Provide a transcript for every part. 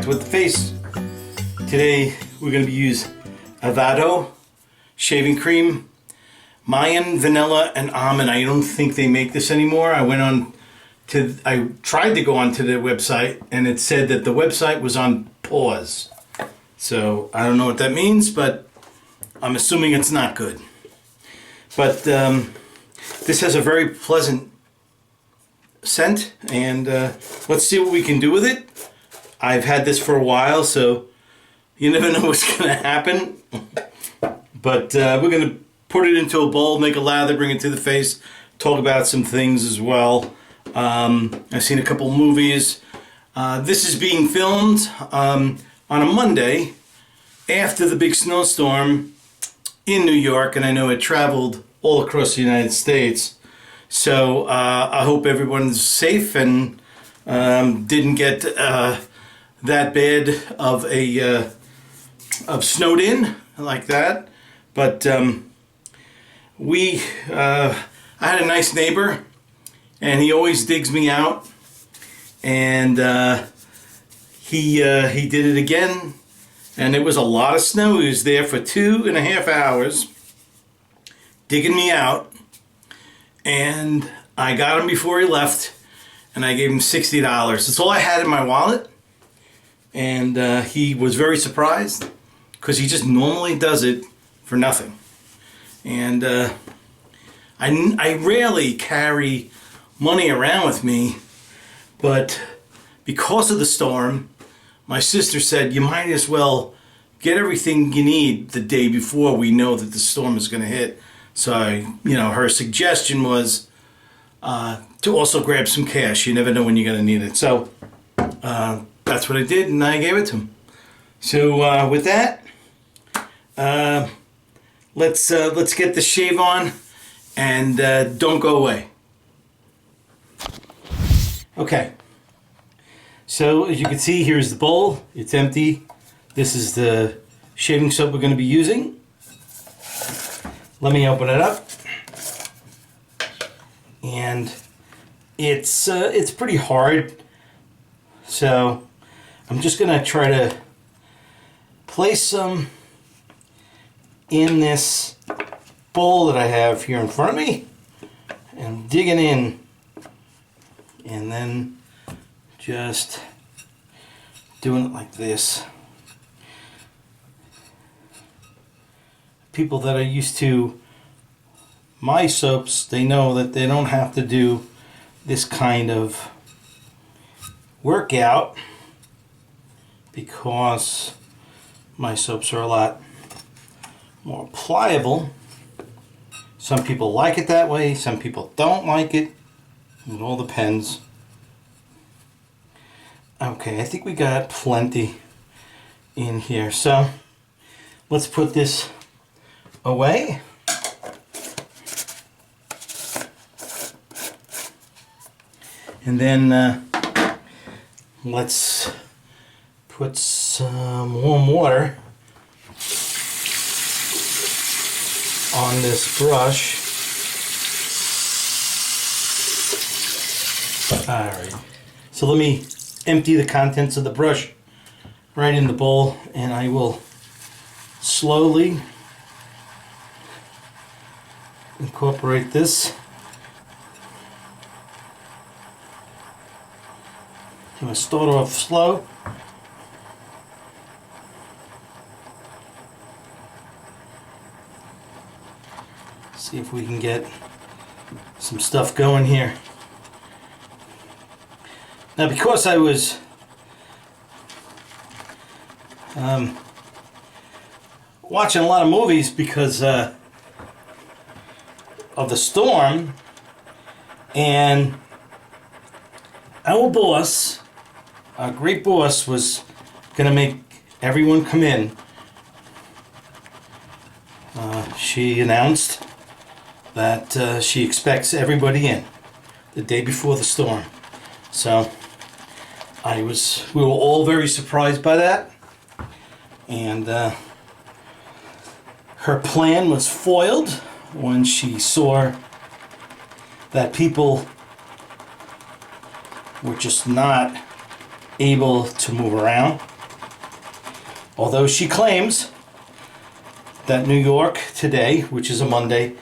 to With the Face. Today we're going to use Elvado shaving cream, Mayan, vanilla, and almond. I don't think they make this anymore. I tried to go onto their website and it said that the website was on pause. So I don't know what that means, but I'm assuming it's not good. But this has a very pleasant scent, and let's see what we can do with it. I've had this for a while, so you never know what's going to happen. But we're going to put it into a bowl, make a lather, bring it to the face, talk about some things as well. I've seen a couple movies. This is being filmed on a Monday after the big snowstorm in New York, and I know it traveled all across the United States. So I hope everyone's safe and didn't get that bad of snowed in like that. But I had a nice neighbor, and he always digs me out, and he did it again, and it was a lot of snow. He was there for 2.5 hours digging me out, and I got him before he left, and I gave him $60. That's all I had in my wallet, and he was very surprised because he just normally does it for nothing. And I rarely carry money around with me, but because of the storm, my sister said you might as well get everything you need the day before we know that the storm is going to hit. So her suggestion was to also grab some cash. You never know when you're going to need it. So that's what I did, and I gave it to him. So with that, let's get the shave on, and don't go away. Okay. So as you can see, here's the bowl. It's empty. This is the shaving soap we're going to be using. Let me open it up. And it's pretty hard. So I'm just going to try to place some in this bowl that I have here in front of me, and digging in, and then just doing it like this. People that are used to my soaps, they know that they don't have to do this kind of workout because my soaps are a lot more pliable. Some people like it that way, some people don't like it. It all depends. Okay, I think we got plenty in here, so let's put this away. And then let's put some warm water on this brush. Alright, so let me empty the contents of the brush right in the bowl, and I will slowly incorporate this. I'm going to start off slow. See if we can get some stuff going here. Now, because I was watching a lot of movies because of the storm, and our boss, our great boss, was going to make everyone come in. She announced that she expects everybody in the day before the storm. So we were all very surprised by that, and her plan was foiled when she saw that people were just not able to move around. Although she claims that New York today, which is a Monday,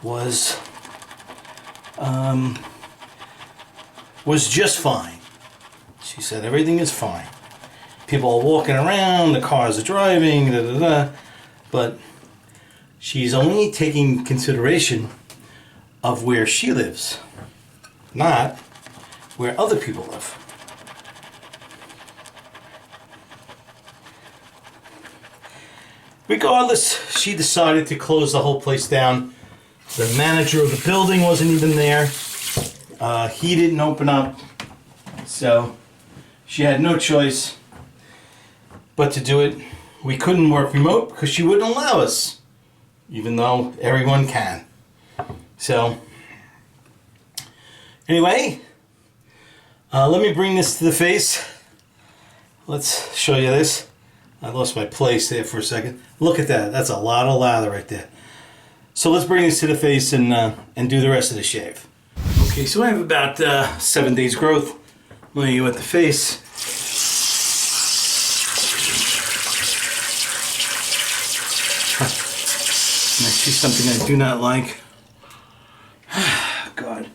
was just fine. She said everything is fine. People are walking around, the cars are driving, da, da, da. But she's only taking consideration of where she lives, not where other people live. Regardless, she decided to close the whole place down. The manager of the building wasn't even there. He didn't open up. So she had no choice but to do it. We couldn't work remote because she wouldn't allow us, even though everyone can. So anyway, let me bring this to the face. Let's show you this. I lost my place there for a second. Look at that. That's a lot of lather right there. So let's bring this to the face and do the rest of the shave. Okay, so I have about 7 days growth. Let me wet the face. And I see something I do not like. God.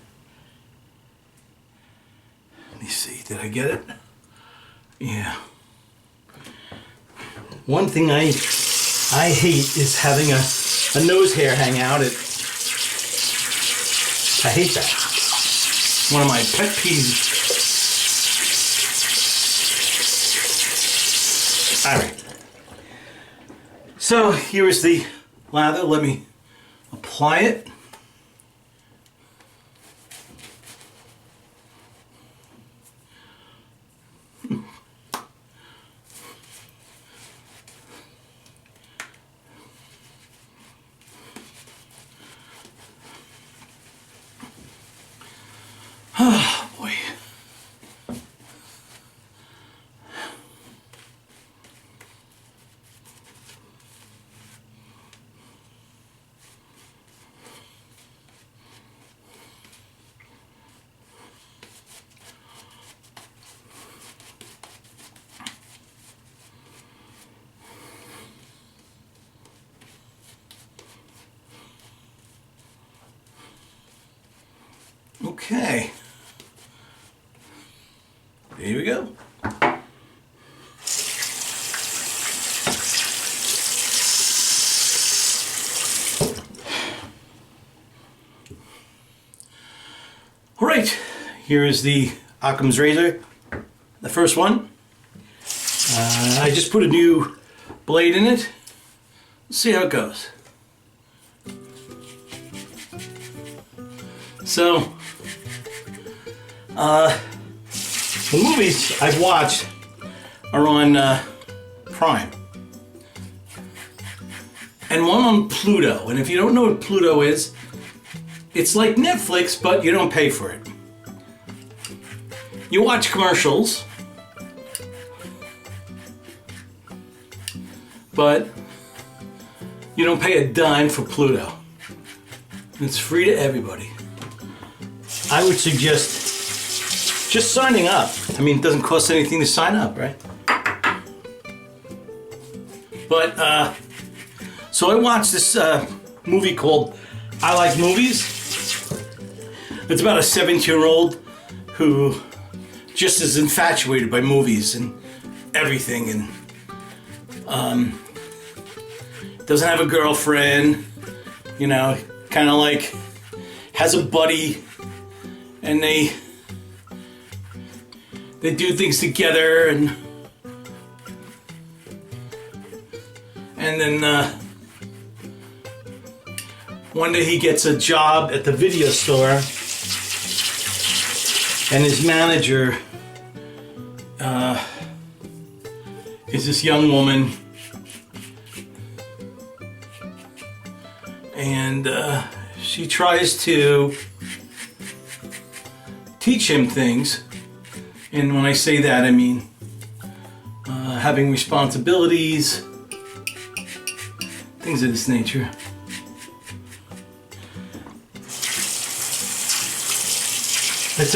Let me see. Did I get it? Yeah. One thing I hate is having a nose hair hang out. I hate that. One of my pet peeves. Alright. So here is the lather. Let me apply it. Oh boy. Okay. Here we go. All right, here is the Occam's razor, the first one. I just put a new blade in it. Let's see how it goes. So, the movies I've watched are on Prime. And one on Pluto. And if you don't know what Pluto is, it's like Netflix, but you don't pay for it. You watch commercials, but you don't pay a dime for Pluto. It's free to everybody. I would suggest just signing up. I mean, it doesn't cost anything to sign up, right? But, so I watched this movie called I Like Movies. It's about a 17-year-old who just is infatuated by movies and everything, and doesn't have a girlfriend, you know, kind of like has a buddy, and they do things together, and then one day he gets a job at the video store, and his manager is this young woman, and she tries to teach him things. And when I say that, I mean having responsibilities, things of this nature. It's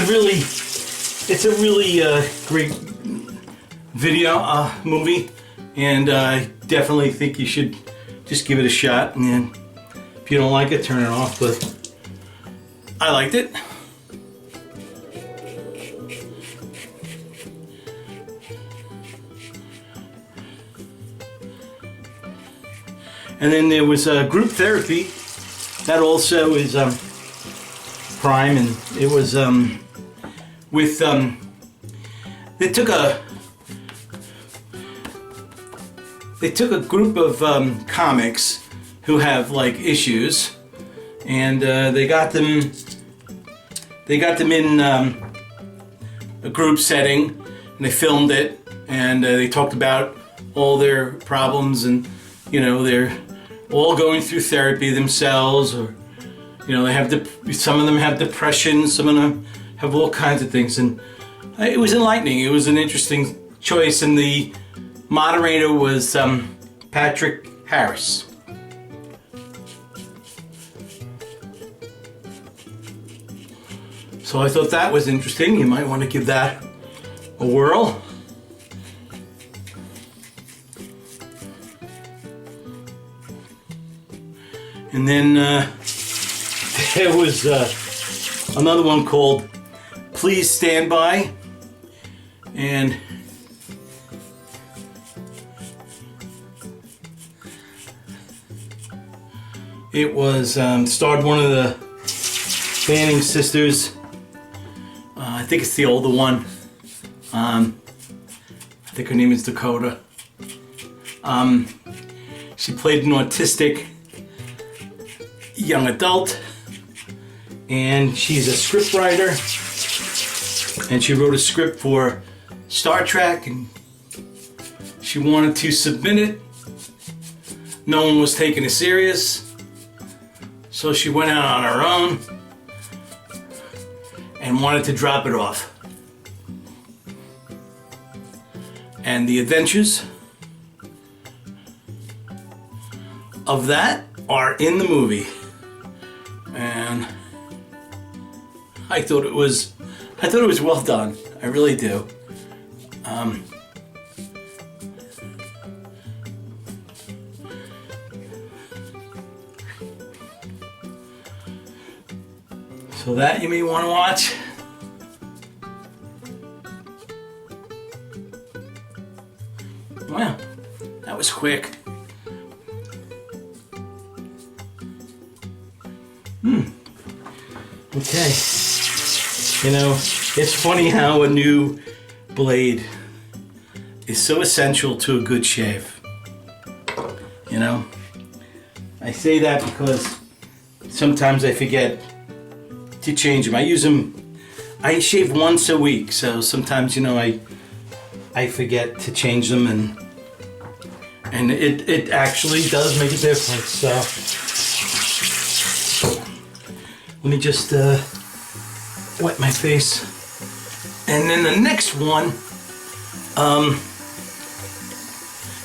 a really great video movie. and I definitely think you should just give it a shot, and then if you don't like it, turn it off, but I liked it. And then there was group therapy. That also is Prime, and it was with they took a group of comics who have like issues, and they got them in a group setting, and they filmed it, and they talked about all their problems, and you know, they're all going through therapy themselves, or you know, they have some of them have depression, some of them have all kinds of things, and it was enlightening. It was an interesting choice, and the moderator was Patrick Harris. So I thought that was interesting. You might want to give that a whirl. And then there was another one called Please Stand By, and it was starred one of the Fanning sisters. I think it's the older one. I think her name is Dakota. She played an autistic young adult, and she's a script writer, and she wrote a script for Star Trek, and she wanted to submit it. No one was taking it serious, so she went out on her own and wanted to drop it off. And the adventures of that are in the movie. And I thought it was well done. I really do. So that you may want to watch. Wow, that was quick. Okay. You know, it's funny how a new blade is so essential to a good shave. You know, I say that because sometimes I forget to change them. I shave once a week, so sometimes, you know, I forget to change them, and it actually does make a difference. So let me just wet my face. And then the next one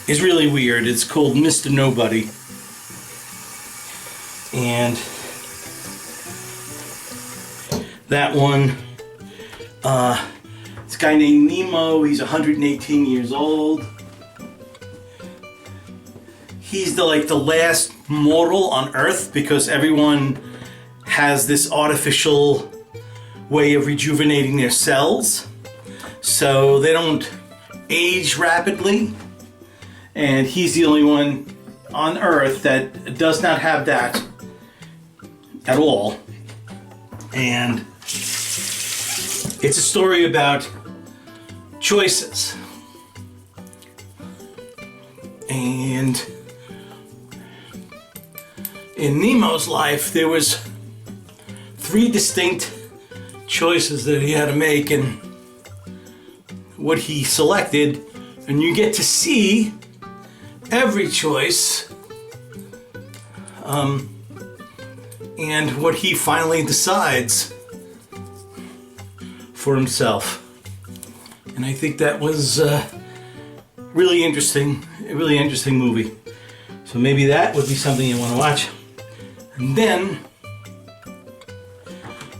is really weird. It's called Mr. Nobody. And that one, this guy named Nemo, he's 118 years old. He's the last mortal on Earth, because everyone has this artificial way of rejuvenating their cells, so they don't age rapidly, and he's the only one on Earth that does not have that at all. And it's a story about choices, and in Nemo's life there was 3 distinct choices that he had to make, and what he selected, and you get to see every choice, and what he finally decides for himself. And I think that was really interesting, a really interesting movie. So maybe that would be something you want to watch. And then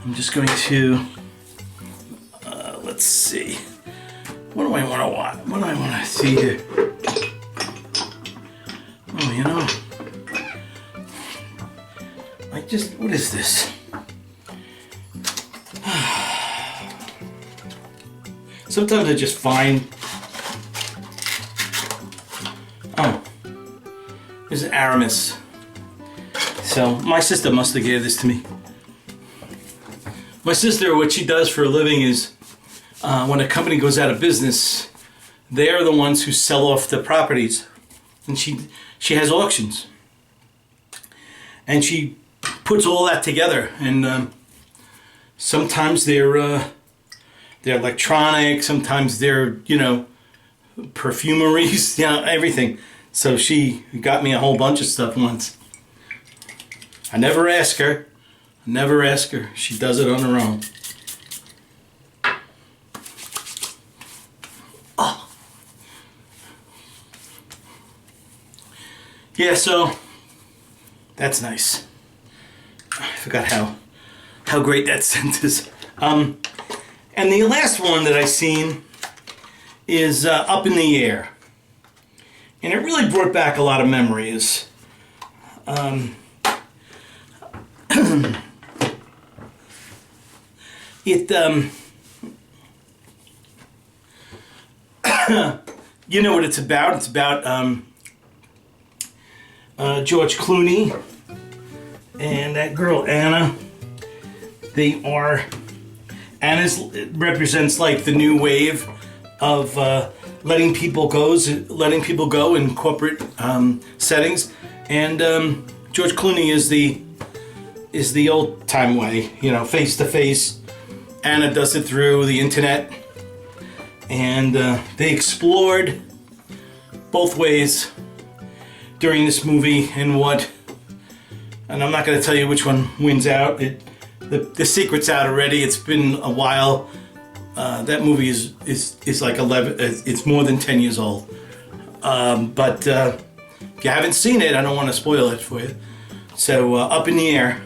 I'm just going to, let's see, what do I want to watch? What do I want to see here? Oh, you know, what is this? Sometimes I just find, oh, this is Aramis. So my sister must have gave this to me. My sister, what she does for a living is, when a company goes out of business, they're the ones who sell off the properties, and she has auctions, and she puts all that together. And sometimes they're electronic, sometimes they're, you know, perfumeries, you know, everything. So she got me a whole bunch of stuff once. I never ask her. She does it on her own. Oh. Yeah, so that's nice. I forgot how great that scent is. And the last one that I seen is Up in the Air. And it really brought back a lot of memories. You know what it's about. It's about George Clooney and that girl Anna. Anna's represents like the new wave of letting people go in corporate settings, and George Clooney is the old time way, you know, face to face. Anna does it through the internet, and they explored both ways during this movie, and I'm not going to tell you which one wins out. The secret's out already. It's been a while. That movie is like 11. It's more than 10 years old. But if you haven't seen it, I don't want to spoil it for you. So Up in the Air,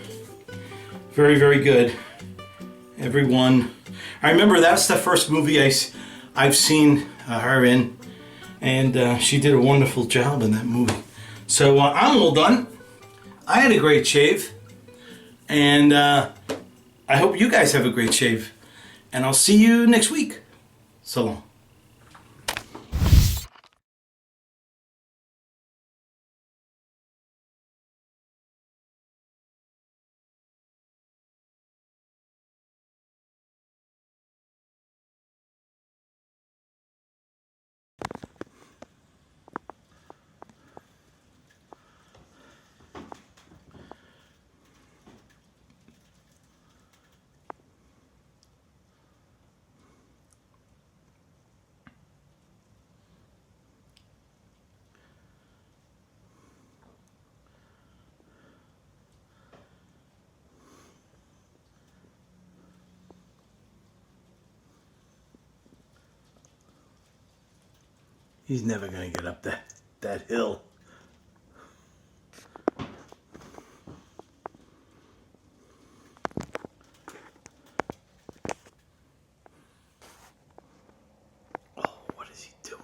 very, very good. Everyone, I remember that's the first movie I've seen her in, and she did a wonderful job in that movie. So I'm all done. I had a great shave, and I hope you guys have a great shave, and I'll see you next week. So long. He's never gonna get up that hill. Oh, what is he doing?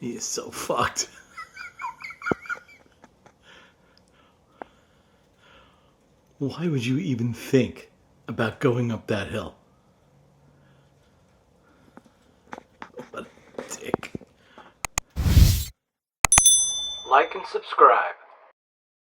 He is so fucked. Why would you even think about going up that hill? What a dick. Like and subscribe.